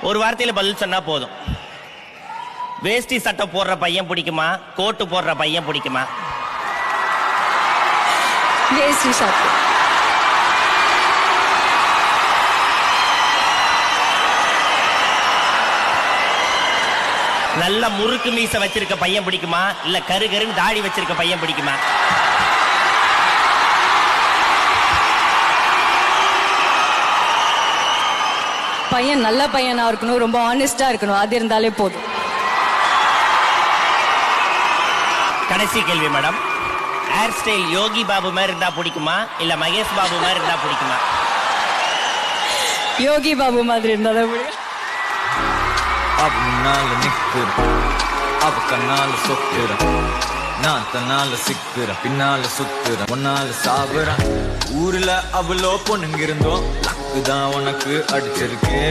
ஒரு வார்த்தையில பதில் சொன்னா போதும். வேஷ்டி சட்டை போடுற பையன் பிடிக்குமா, கோட்டு போடுற பையன் பிடிக்குமா? வேஷ்டி சட்டை. நல்ல முறுக்கு மீச வச்சிருக்க பையன் பிடிக்குமா, இல்ல கரு கருன்னு தாடி வச்சிருக்க பையன் பிடிக்குமா? பையன் நல்ல பையனா இருக்கணும், ரொம்ப ஆனஸ்டா இருக்கணும், அது இருந்தாலே போதும். கடைசி கேள்வி madam, hair style Yogi Babu மாதிரி இருந்தா பிடிக்குமா, இல்ல மகேஷ் பாபு மாதிரி இருந்தா பிடிக்குமா? யோகி பாபு மாதிரி இருந்தாதான் பிடிக்கும். अब नाल निकर अब कनाल सुकर நான் தன்னால சிக்குற பின்னால சுத்துற முன்னால சாகுற ஊர்ல அவ்வளோ பொண்ணுங்க இருந்தோம் லக்கு தான் உனக்கு அடிச்சிருக்கு.